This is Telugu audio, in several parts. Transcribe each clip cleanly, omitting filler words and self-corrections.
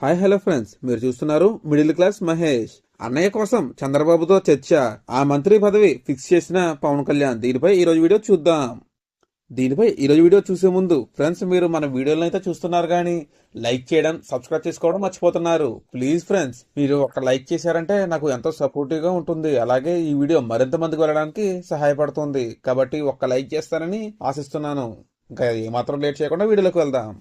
హాయ్ హలో ఫ్రెండ్స్, మీరు చూస్తున్నారు మిడిల్ క్లాస్ మహేష్. అన్నయ్య కోసం చంద్రబాబుతో చర్చ, ఆ మంత్రి పదవి ఫిక్స్ చేసిన పవన్ కళ్యాణ్. దీనిపై ఈరోజు వీడియో చూద్దాం. చూసే ముందు ఫ్రెండ్స్, మీరు మన వీడియోలను అయితే చూస్తున్నారు కానీ లైక్ చేయడం, సబ్స్క్రైబ్ చేసుకోవడం మర్చిపోతున్నారు. ప్లీజ్ ఫ్రెండ్స్, మీరు ఒక లైక్ చేశారంటే నాకు ఎంతో సపోర్టివ్ గా ఉంటుంది. అలాగే ఈ వీడియో మరింత మందికి వెళ్ళడానికి సహాయపడుతుంది. కాబట్టి ఒక్క లైక్ చేస్తారని ఆశిస్తున్నాను. ఇంకా ఏమాత్రం లేట్ చేయకుండా వీడియోలోకి వెళ్దాం.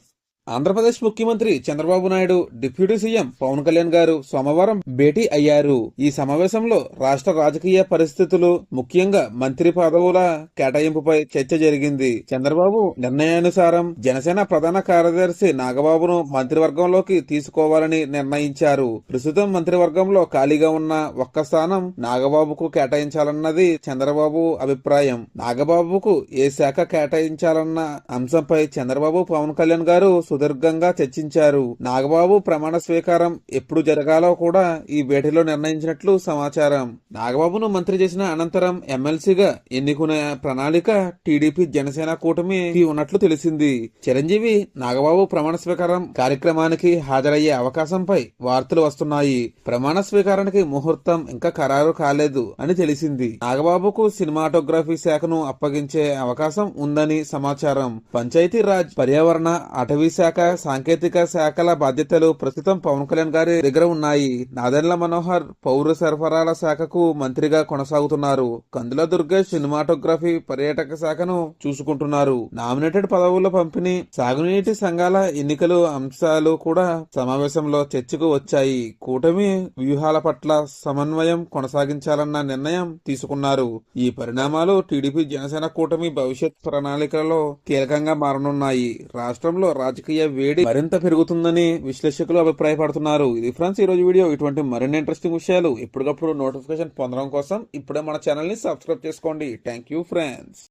ఆంధ్రప్రదేశ్ ముఖ్యమంత్రి చంద్రబాబు నాయుడు, డిప్యూటీ సీఎం పవన్ కళ్యాణ్ గారు సోమవారం భేటీ అయ్యారు. ఈ సమావేశంలో రాష్ట్ర రాజకీయ పరిస్థితులు, ముఖ్యంగా మంత్రి పదవుల కేటాయింపుపై చర్చ జరిగింది. చంద్రబాబు నిర్ణయానుసారం జనసేన ప్రధాన కార్యదర్శి నాగబాబును మంత్రివర్గంలోకి తీసుకోవాలని నిర్ణయించారు. ప్రస్తుతం మంత్రివర్గంలో ఖాళీగా ఉన్న ఒక్క స్థానం నాగబాబుకు కేటాయించాలన్నది చంద్రబాబు అభిప్రాయం. నాగబాబుకు ఏ శాఖ కేటాయించాలన్న అంశంపై చంద్రబాబు, పవన్ కళ్యాణ్ గారు సుదీర్ఘంగా చర్చించారు. నాగబాబు ప్రమాణ స్వీకారం ఎప్పుడు జరగాలో కూడా ఈ భేటీలో నిర్ణయించినట్లు సమాచారం. నాగబాబును మంత్రి చేసిన అనంతరం ఎమ్మెల్సీగా ఎన్నుకునే ప్రణాళిక టీడీపీ జనసేన కూటమి ఉన్నట్లు తెలిసింది. చిరంజీవి నాగబాబు ప్రమాణ స్వీకారం కార్యక్రమానికి హాజరయ్యే అవకాశంపై వార్తలు వస్తున్నాయి. ప్రమాణ స్వీకారానికి ముహూర్తం ఇంకా ఖరారు కాలేదు అని తెలిసింది. నాగబాబుకు సినిమాటోగ్రఫీ శాఖను అప్పగించే అవకాశం ఉందని సమాచారం. పంచాయతీ రాజ్, పర్యావరణ, అటవీ శాఖ, సాంకేతిక శాఖల బాధ్యతలు ప్రస్తుతం పవన్ కళ్యాణ్ గారి దగ్గర ఉన్నాయి. నాదెండ్ల మనోహర్ పౌర సరఫరాల శాఖకు మంత్రిగా కొనసాగుతున్నారు. కందుల దుర్గేష్ సినిమాటోగ్రఫీ, పర్యాటక శాఖను చూసుకుంటున్నారు. నామినేటెడ్ పదవుల పంపిణీ, సాగునీటి సంఘాల ఎన్నికలు అంశాలు కూడా సమావేశంలో చర్చకు వచ్చాయి. కూటమి వ్యూహాల పట్ల సమన్వయం కొనసాగించాలన్న నిర్ణయం తీసుకున్నారు. ఈ పరిణామాలు టీడీపీ జనసేన కూటమి భవిష్యత్ ప్రణాళికలలో కీలకంగా మారనున్నాయి. రాష్ట్రంలో రాజకీయ వేడి మరింత పెరుగుతుందని విశ్లేషకులు అభిప్రాయపడుతున్నారు. ఇది ఫ్రెండ్స్ ఈ రోజు వీడియో. ఇటువంటి మరిన్ని ఇంట్రెస్టింగ్ విషయాలు ఎప్పటికప్పుడు నోటిఫికేషన్ పొందడం కోసం ఇప్పుడే మన ఛానల్ ని సబ్స్క్రైబ్ చేసుకోండి. Thank you friends.